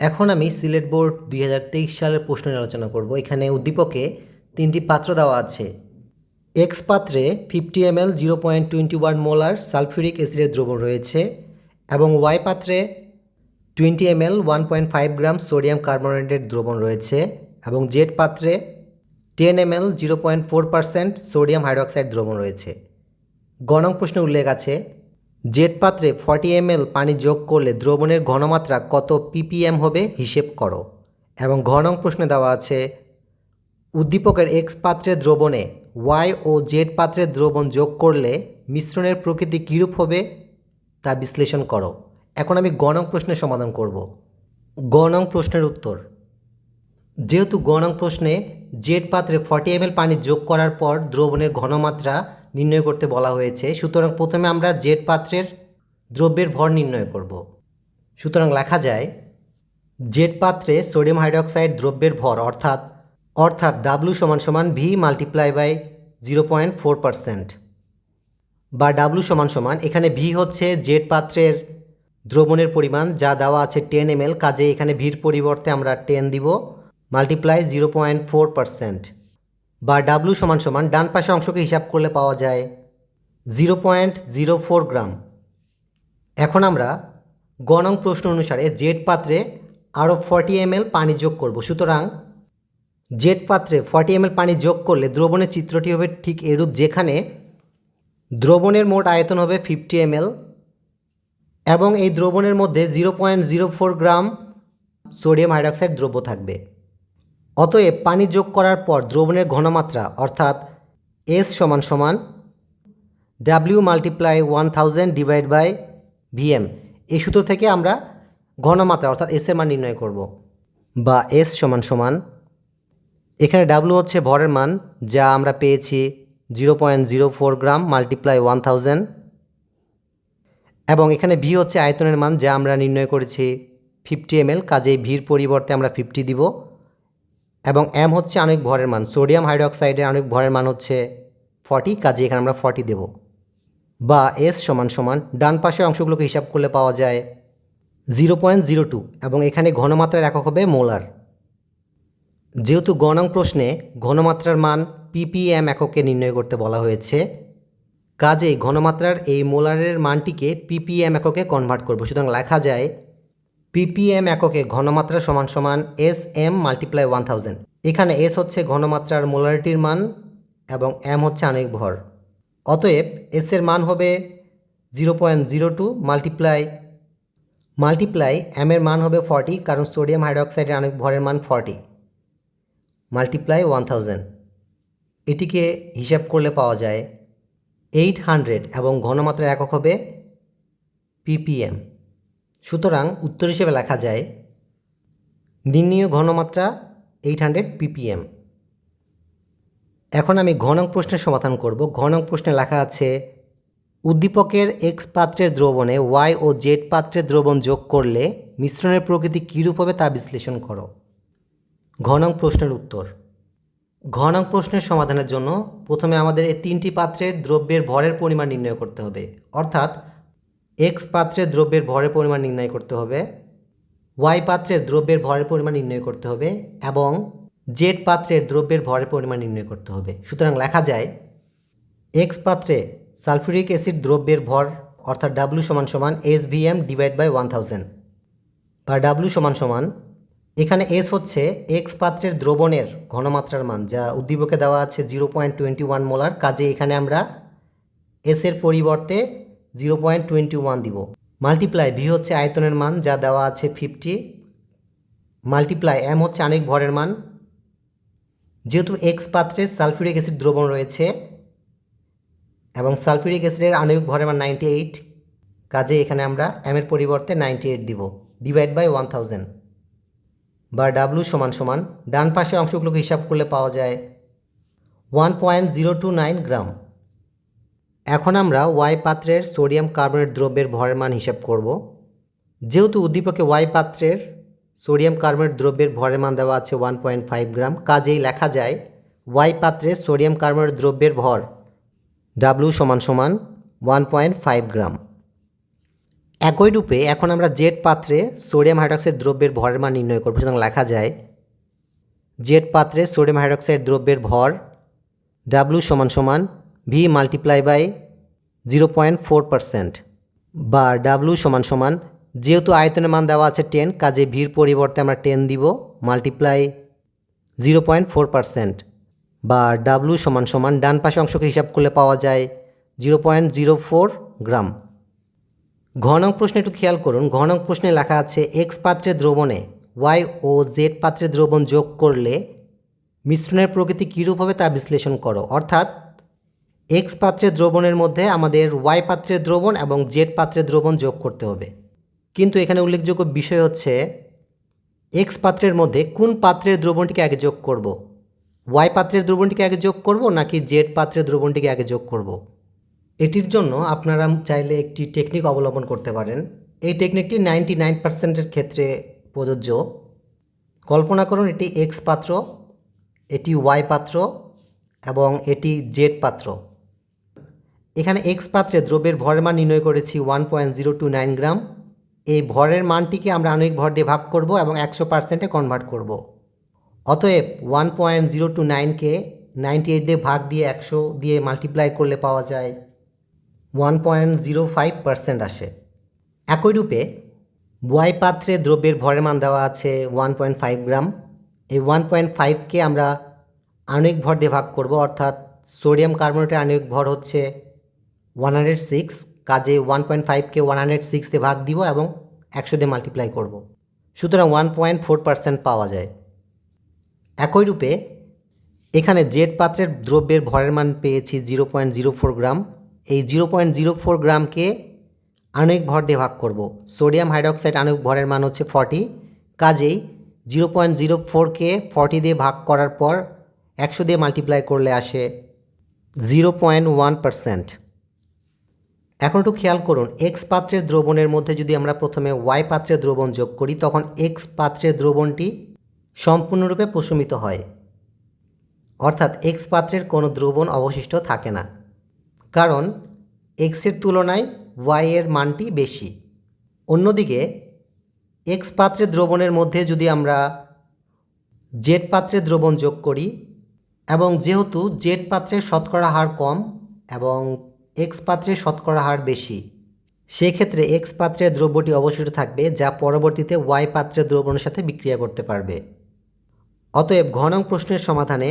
এখন আমি সিলেট বোর্ড 2023 সালের প্রশ্ন নিয়ে আলোচনা করব। এখানে উদ্দীপকে 3টি পাত্র দেওয়া আছে। এক্স পাত্রে 50 ml 0.21 মোলার সালফিউরিক অ্যাসিডের দ্রবণ রয়েছে এবং ওয়াই পাত্রে 20 ml 1.5 গ্রাম সোডিয়াম কার্বনেটের দ্রবণ রয়েছে এবং জেড পাত্রে 10 ml 0.4% সোডিয়াম হাইড্রোক্সাইড দ্রবণ রয়েছে। গ নং প্রশ্নে উল্লেখ আছে জেড পাত্রে 40 ml পানি যোগ করলে দ্রবণের ঘনমাত্রা কত ppm হবে হিসেব করো। এবং ঘ নং প্রশ্নে দেওয়া আছে উদ্দীপকের এক্স পাত্রের দ্রবণে ওয়াই ও জেড পাত্রের দ্রবণ যোগ করলে মিশ্রণের প্রকৃতি কীরূপ হবে তা বিশ্লেষণ করো। এখন আমি গ নং প্রশ্নের সমাধান করব। গ নং প্রশ্নের উত্তর, যেহেতু গ নং প্রশ্নে জেড পাত্রে 40 ml পানি যোগ করার পর দ্রবণের ঘনমাত্রা নির্ণয় করতে বলা হয়েছে, সুতরাং প্রথমে আমরা জেড পাত্রের দ্রব্যের ভর নির্ণয় করব। সুতরাং লেখা যায় জেড পাত্রে সোডিয়াম হাইড্রোক্সাইড দ্রব্যের ভর অর্থাৎ ডাব্লু সমান ভি মাল্টিপ্লাই বাই 0.4% বা ডাব্লু সমান এখানে ভি হচ্ছে জেড পাত্রের দ্রবণের পরিমাণ যা দেওয়া আছে 10 ml, কাজে এখানে ভির পরিবর্তে আমরা 10 দিব মাল্টিপ্লাই 0.4% বা ডাব্লু সমান ডান পাশে অংশকে হিসাব করলে পাওয়া যায় 0.04 গ্রাম। এখন আমরা গ নং প্রশ্ন অনুসারে জেড পাত্রে আরও 40 ml পানি যোগ করব। সুতরাং জেড পাত্রে 40 ml পানি যোগ করলে দ্রবণের চিত্রটি হবে ঠিক এরূপ, যেখানে দ্রবণের মোট আয়তন হবে 50 ml এবং এই দ্রবণের মধ্যে 0.04 গ্রাম সোডিয়াম হাইড্রোক্সাইড দ্রব্য থাকবে। অতএব পানি যোগ করার পর দ্রবণের ঘনমাত্রা অর্থাৎ এস সমান W multiply 1000 divide by VM, এই সূত্র থেকে আমরা ঘনমাত্রা অর্থাৎ এস এর মান নির্ণয় করব। বা এস সমান এখানে ডাব্লু হচ্ছে ভরের মান যা আমরা পেয়েছি 0.04 গ্রাম মাল্টিপ্লাই 1000 এবং এখানে ভি হচ্ছে আয়তনের মান যা আমরা নির্ণয় করেছি 50 ml, কাজেই ভির পরিবর্তে আমরা 50 দিব এবং এম হচ্ছে আণবিক ভরের মান, সোডিয়াম হাইড্রোক্সাইডের আণবিক ভরের মান হচ্ছে 40, কাজে এখানে আমরা 40 দেব। বা এস সমান ডান পাশে অংশগুলোকে হিসাব করলে পাওয়া যায় 0.02 এবং এখানে ঘনমাত্রার একক হবে মোলার। যেহেতু গ নং প্রশ্নে ঘনমাত্রার মান ppm এককে নির্ণয় করতে বলা হয়েছে, কাজেই ঘনমাত্রার এই মোলারের মানটিকে ppm এককে কনভার্ট করব। সুতরাং লেখা যায় ppm এককে ঘনমাত্রা সমান এস এম মাল্টিপ্লাই 1000। এখানে এস হচ্ছে ঘনমাত্রার মোলারিটির মান এবং এম হচ্ছে আণবিক ভর। অতএব এস এর মান হবে 0.02 মাল্টিপ্লাই এম এর মান হবে 40, কারণ সোডিয়াম হাইড্রোক্সাইডের আণবিক ভরের মান 40 মাল্টিপ্লাই 1000। এটিকে হিসাব করলে পাওয়া যায় 800 এবং ঘনমাত্রার একক হবে ppm। সুতরাং উত্তর হিসেবে লেখা যায় নির্ণীয় ঘনমাত্রা 800 ppm। এখন আমি ঘ নং প্রশ্নের সমাধান করব। ঘ নং প্রশ্নে লেখা আছে উদ্দীপকের এক্স পাত্রের দ্রবণে ওয়াই ও জেড পাত্রের দ্রবণ যোগ করলে মিশ্রণের প্রকৃতি কীরূপ হবে তা বিশ্লেষণ করো। ঘ নং প্রশ্নের উত্তর, ঘ নং প্রশ্নের সমাধানের জন্য প্রথমে আমাদের এই 3টি পাত্রের দ্রব্যের ভরের পরিমাণ নির্ণয় করতে হবে, অর্থাৎ এক্স পাত্রের দ্রব্যের ভরের পরিমাণ নির্ণয় করতে হবে, ওয়াই পাত্রের দ্রব্যের ভরের পরিমাণ নির্ণয় করতে হবে এবং জেড পাত্রের দ্রব্যের ভরের পরিমাণ নির্ণয় করতে হবে। সুতরাং লেখা যায় এক্স পাত্রে সালফিউরিক অ্যাসিড দ্রব্যের ভর অর্থাৎ ডাব্লু সমান SVM ডিভাইড বাই 1000 বা ডাব্লু সমান এখানে এস হচ্ছে এক্স পাত্রের দ্রবণের ঘনমাত্রার মান যা উদ্দীপকে দেওয়া আছে 0.21 মোলার, কাজে এখানে আমরা এস এর পরিবর্তে 0.21 দিব মাল্টিপ্লাই ভি হচ্ছে আয়তনের মান যা দেওয়া আছে 50 মাল্টিপ্লাই এম হচ্ছে আণবিক ভরের মান, যেহেতু এক্স পাত্রে সালফিউরিক অ্যাসিড দ্রবণ রয়েছে এবং সালফিউরিক অ্যাসিডের আণবিক ভরের মান 98, কাজে এখানে আমরা এম এর পরিবর্তে 98 দিব ডিভাইড বাই 1000 বা ডাব্লু সমান ডান পাশে অংশগুলোকে হিসাব করলে পাওয়া যায় 1.029 গ্রাম। এখন আমরা ওয়াই পাত্রের সোডিয়াম কার্বনেট দ্রব্যের ভরের মান হিসাব করব। যেহেতু উদ্দীপকে ওয়াই পাত্রের সোডিয়াম কার্বনেট দ্রব্যের ভরের মান দেওয়া আছে 1.5 গ্রাম, কাজেই লেখা যায় ওয়াই পাত্রে সোডিয়াম কার্বনেট দ্রব্যের ভর ডাব্লু সমান 1.5 গ্রাম। একই রূপে এখন আমরা জেড পাত্রে সোডিয়াম হাইড্রক্সাইড দ্রব্যের ভরের মান নির্ণয় করব। সুতরাং লেখা যায় জেড পাত্রে সোডিয়াম হাইড্রক্সাইড দ্রব্যের ভর ডাব্লিউ সমান সমান ভি মাল্টিপ্লাই বাই 0.4%, বা ডাব্লিউ সমান সমান, যেহেতু আয়তনের মান দেওয়া আছে 10, কাজে ভির পরিবর্তে আমরা 10 দিব, মাল্টিপ্লাই 0.4%, বা ডাব্লিউ সমান সমান ডান পাশে অংশকে হিসাব করলে পাওয়া যায় 0.04 গ্রাম। ঘ নং প্রশ্নে একটু খেয়াল করুন। ঘ নং প্রশ্নে লেখা আছে এক্স পাত্রের দ্রবণে ওয়াই ও জেড পাত্রের দ্রবণ যোগ করলে মিশ্রণের প্রকৃতি কীরূপ হবে তা বিশ্লেষণ করো। অর্থাৎ এক্স পাত্রের দ্রবণের মধ্যে আমাদের ওয়াই পাত্রের দ্রবণ এবং জেড পাত্রের দ্রবণ যোগ করতে হবে, কিন্তু এখানে উল্লেখযোগ্য বিষয় হচ্ছে এক্স পাত্রের মধ্যে কোন পাত্রের দ্রবণটিকে আগে যোগ করব, ওয়াই পাত্রের দ্রবণটিকে আগে যোগ করব নাকি জেড পাত্রের দ্রবণটিকে আগে যোগ করব। এটির জন্য আপনারা চাইলে একটি টেকনিক অবলম্বন করতে পারেন। এই টেকনিকটি 99%-এর ক্ষেত্রে প্রযোজ্য। কল্পনা করুন এটি এক্স পাত্র, এটি ওয়াই পাত্র এবং এটি জেড পাত্র। এখানে এক্স পাত্রে দ্রব্যের ভরের মান নির্ণয় করেছি 1.029 গ্রাম। এই ভরের মানটিকে আমরা আণবিক ভর দিয়ে ভাগ করব এবং 100%-এ কনভার্ট করব। অতএব 1.029-কে 98 দিয়ে ভাগ দিয়ে 100 দিয়ে মাল্টিপ্লাই করলে পাওয়া যায় 1.05% আসে। একই রূপে ওয়াই পাত্রে দ্রব্যের ভরের মান দেওয়া আছে 1.5 গ্রাম। এই 1.5-কে আমরা আণবিক ভর দিয়ে ভাগ করব, অর্থাৎ সোডিয়াম কার্বনেটের আণবিক ভর হচ্ছে 106, কাজে 1.5-কে 106 দিয়ে ভাগ দিব এবং 100 দিয়ে মাল্টিপ্লাই করব, সুতরাং 1.4% পাওয়া যায়। একই রূপে এখানে জেড পাত্রের দ্রব্যের ভরের মান পেয়েছি 0.04 গ্রাম। এই 0.04 গ্রামকে আণবিক ভর দিয়ে ভাগ করব। সোডিয়াম হাইড্রক্সাইড আণবিক ভরের মান হচ্ছে 40, কাজেই 0.04-কে 40 দিয়ে ভাগ করার পর 100 দিয়ে মাল্টিপ্লাই করলে আসে 0.1%। এখন একটু খেয়াল করুন, এক্স পাত্রের দ্রবণের মধ্যে যদি আমরা প্রথমে ওয়াই পাত্রের দ্রবণ যোগ করি তখন এক্স পাত্রের দ্রবণটি সম্পূর্ণরূপে প্রশমিত হয়, অর্থাৎ এক্স পাত্রের কোনো দ্রবণ অবশিষ্ট থাকে না, কারণ এক্সের তুলনায় ওয়াই এর মানটি বেশি। অন্যদিকে এক্স পাত্রের দ্রবণের মধ্যে যদি আমরা জেড পাত্রের দ্রবণ যোগ করি, এবং যেহেতু জেড পাত্রের শতকরা হার কম এবং এক্স পাত্রের শতকরা হার বেশি, সেক্ষেত্রে এক্স পাত্রের দ্রব্যটি অবশিষ্ট থাকবে, যা পরবর্তীতে ওয়াই পাত্রের দ্রবণের সাথে বিক্রিয়া করতে পারবে। অতএব ঘ নং প্রশ্নের সমাধানে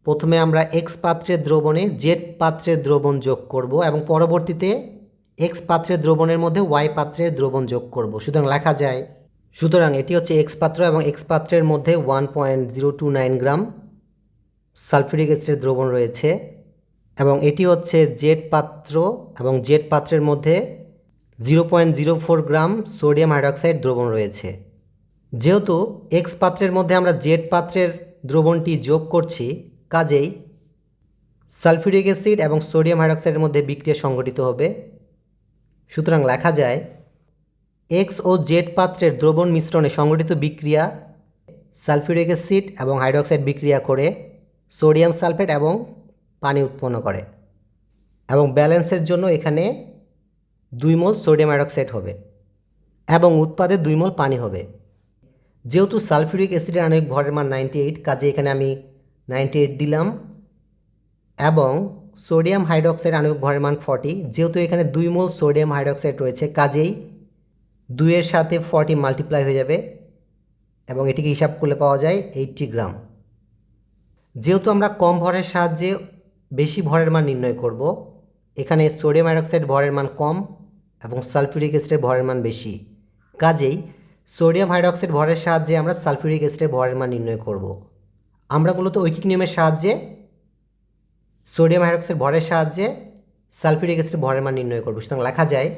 প্রথমে আমরা এক্স পাত্রের দ্রবণে জেড পাত্রের দ্রবণ যোগ করব এবং পরবর্তীতে এক্স পাত্রের দ্রবণের মধ্যে ওয়াই পাত্রের দ্রবণ যোগ করব। সুতরাং এটি হচ্ছে এক্স পাত্র এবং এক্স পাত্রের মধ্যে 1.029 গ্রাম সালফিউরিক অ্যাসিডের দ্রবণ রয়েছে, এবং এটি হচ্ছে জেড পাত্র এবং জেড পাত্রের মধ্যে 0.04 গ্রাম সোডিয়াম হাইড্রক্সাইড দ্রবণ রয়েছে। যেহেতু এক্স পাত্রের মধ্যে আমরা জেড পাত্রের দ্রবণটি যোগ করছি, কাজেই সালফিউরিক অ্যাসিড এবং সোডিয়াম হাইড্রক্সাইডের মধ্যে বিক্রিয়া সংঘটিত হবে। সুতরাং লেখা যায় এক্স ও জেড পাত্রের দ্রবণ মিশ্রণে সংঘটিত বিক্রিয়া সালফিউরিক অ্যাসিড এবং হাইড্রক্সাইড বিক্রিয়া করে সোডিয়াম সালফেট এবং পানি উৎপন্ন করে, এবং ব্যালেন্সের জন্য এখানে 2 মোল সোডিয়াম হাইড্রক্সাইড হবে এবং উৎপাদে 2 মোল পানি হবে। যেহেতু সালফিউরিক অ্যাসিডের আণবিক ভরের মান 98, কাজে এখানে আমি 98 দিলাম, এবং সোডিয়াম হাইড্রক্সাইড আণবিক ভরের মান 40, যেহেতু এখানে 2 মোল সোডিয়াম হাইড্রক্সাইড রয়েছে, কাজেই 2 এর সাথে 40 মাল্টিপ্লাই হয়ে যাবে এবং এটিকে হিসাব করলে পাওয়া যায় 80 গ্রাম। যেহেতু আমরা কম ভরের সাহায্যে বেশি ভরের মান নির্ণয় করব, এখানে সোডিয়াম হাইড্রক্সাইড ভরের মান কম এবং সালফিউরিক অ্যাসিডের ভরের মান বেশি, কাজেই সোডিয়াম হাইড্রক্সাইড ভরের সাহায্যে আমরা সালফিউরিক অ্যাসিডের ভরের মান নির্ণয় করব। আমরা মূলত ঐকিক নিয়মের সাহায্যে সোডিয়াম হাইড্রক্সাইড ভরের সাহায্যে সালফিউরিক অ্যাসিডের ভরের মান নির্ণয় করব। সুতরাং লেখা যায়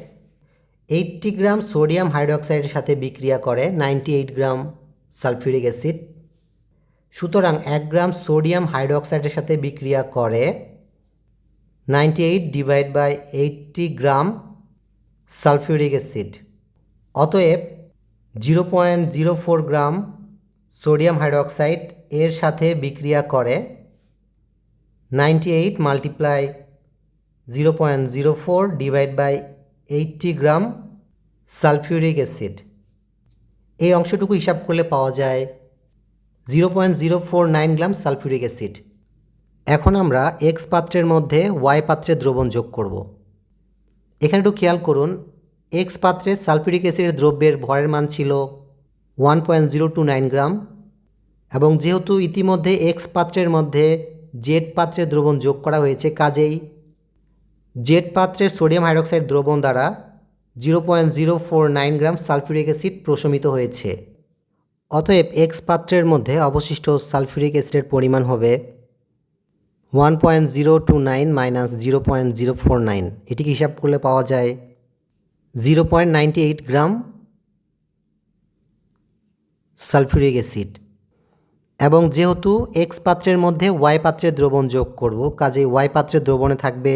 80 গ্রাম সোডিয়াম হাইড্রক্সাইডের সাথে বিক্রিয়া করে 98 গ্রাম সালফিউরিক অ্যাসিড। সুতরাং 1 গ্রাম সোডিয়াম হাইড্রক্সাইডের সাথে বিক্রিয়া করে 98/80 গ্রাম সালফিউরিক অ্যাসিড। অতএব 0.04 গ্রাম সোডিয়াম হাইড্রক্সাইড এর সাথে বিক্রিয়া করে 98 × 0.04 / 80 গ্রাম সালফিউরিক অ্যাসিড। এই অংশটুকু হিসাব করলে পাওয়া যায় 0.049 গ্রাম সালফিউরিক অ্যাসিড। এখন আমরা এক্স পাত্রের মধ্যে ওয়াই পাত্রের দ্রবণ যোগ করব। এখানে একটু খেয়াল করুন, এক্স পাত্রে সালফিউরিক অ্যাসিডের দ্রব্যের ভরের মান ছিল 1.029 গ্রাম, এবং যেহেতু ইতিমধ্যে এক্স পাত্রের মধ্যে জেড পাত্রের দ্রবণ যোগ করা হয়েছে, কাজেই জেড পাত্রের সোডিয়াম হাইড্রোক্সাইড দ্রবণ দ্বারা 0.049 গ্রাম সালফিউরিক অ্যাসিড প্রশমিত হয়েছে। অতএব এক্স পাত্রের মধ্যে অবশিষ্ট সালফিউরিক অ্যাসিডের পরিমাণ হবে 1.029 মাইনাস 0.049। এটিকে হিসাব করলে পাওয়া যায় 0.98 গ্রাম সালফিউরিক অ্যাসিড। এবং যেহেতু এক্স পাত্রের মধ্যে ওয়াই পাত্রের দ্রবণ যোগ করব, কাজেই ওয়াই পাত্রের দ্রবণে থাকবে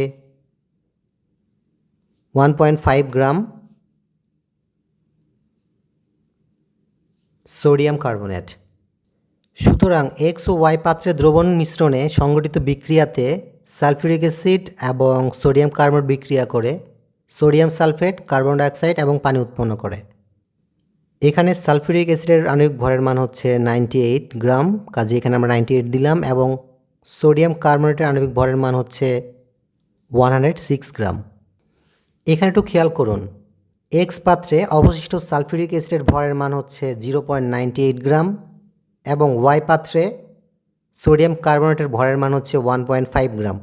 1.5 গ্রাম সোডিয়াম কার্বনেট। সুতরাং এক্স ও ওয়াই পাত্রের দ্রবণ মিশ্রণে সংঘটিত বিক্রিয়াতে সালফিউরিক অ্যাসিড এবং সোডিয়াম কার্বনেট বিক্রিয়া করে সোডিয়াম সালফেট, কার্বন ডাইঅক্সাইড এবং পানি উৎপন্ন করে। এখানে সালফিউরিক অ্যাসিডের আণবিক ভরের মান হচ্ছে 98 গ্রাম, কাজে এখানে আমরা 98 দিলাম, এবং সোডিয়াম কার্বনেটের আণবিক ভরের মান হচ্ছে 106 গ্রাম। এখানে একটু খেয়াল করুন, এক্স পাত্রে অবশিষ্ট সালফিউরিক অ্যাসিডের ভরের মান হচ্ছে 0.98 গ্রাম, এবং ওয়াই পাত্রে সোডিয়াম কার্বনেটের ভরের মান হচ্ছে 1.5 গ্রাম।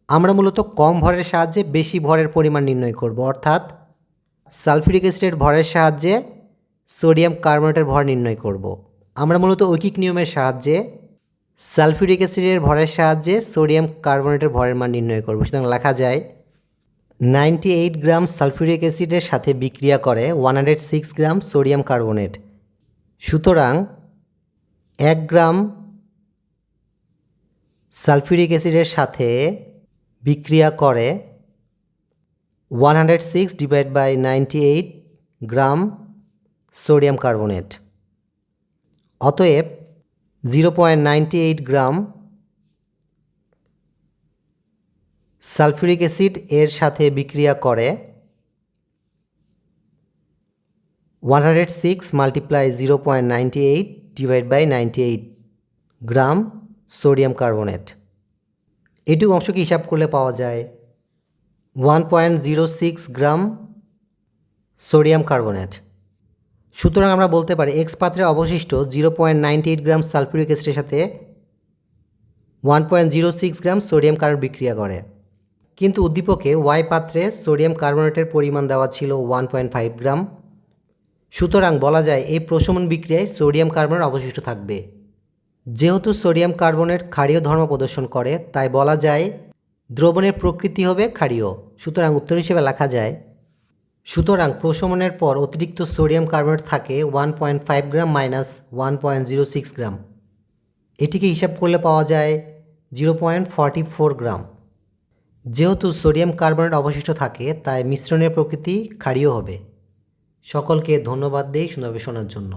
আমরা মূলত কম ভরের সাহায্যে বেশি ভরের পরিমাণ নির্ণয় করব, অর্থাৎ সালফিউরিক অ্যাসিডের ভরের সাহায্যে সোডিয়াম কার্বনেটের ভর নির্ণয় করব। আমরা মূলত ঐকিক নিয়মের সাহায্যে সালফিউরিক অ্যাসিডের ভরের সাহায্যে সোডিয়াম কার্বনেটের ভরের মান নির্ণয় করব। সুতরাং লেখা যায় 98 গ্রাম সালফিউরিক অ্যাসিডের সাথে বিক্রিয়া করে 106 গ্রাম সোডিয়াম কার্বনেট। সুতরাং 1 গ্রাম সালফিউরিক অ্যাসিডের সাথে বিক্রিয়া করে 106 divide by 98 gram sodium carbonate. অতএব 0.98 গ্রাম সালফিউরিক অ্যাসিড এর সাথে বিক্রিয়া করে 106 multiply 0.98 divide by 98 gram sodium carbonate. এটুকু অংশকে হিসাব করলে পাওয়া যায় 1.06 গ্রাম সোডিয়াম কার্বনেট। সুতরাং আমরা বলতে পারি এক্স পাত্রে অবশিষ্ট 0.98 গ্রাম সালফিউরিক অ্যাসিডের সাথে 1.06 গ্রাম সোডিয়াম কার্বনেট বিক্রিয়া করে, কিন্তু উদ্দীপকে ওয়াই পাত্রে সোডিয়াম কার্বনেটের পরিমাণ দেওয়া ছিল 1.5 গ্রাম। সুতরাং বলা যায় এই প্রশমন বিক্রিয়ায় সোডিয়াম কার্বনেট অবশিষ্ট থাকবে। যেহেতু সোডিয়াম কার্বনেট ক্ষারীয় ধর্ম প্রদর্শন করে, তাই বলা যায় দ্রবণের প্রকৃতি হবে ক্ষারীয়। সুতরাং উত্তর হিসেবে লেখা যায়, সুতরাং প্রশমনের পর অতিরিক্ত সোডিয়াম কার্বনেট থাকে 1.5 গ্রাম মাইনাস 1.06 গ্রাম। এটিকে হিসাব করলে পাওয়া যায় 0.44 গ্রাম। যেহেতু সোডিয়াম কার্বনেট অবশিষ্ট থাকে, তাই মিশ্রণের প্রকৃতি ক্ষারীয় হবে। সকলকে ধন্যবাদ দেই শোনার জন্য।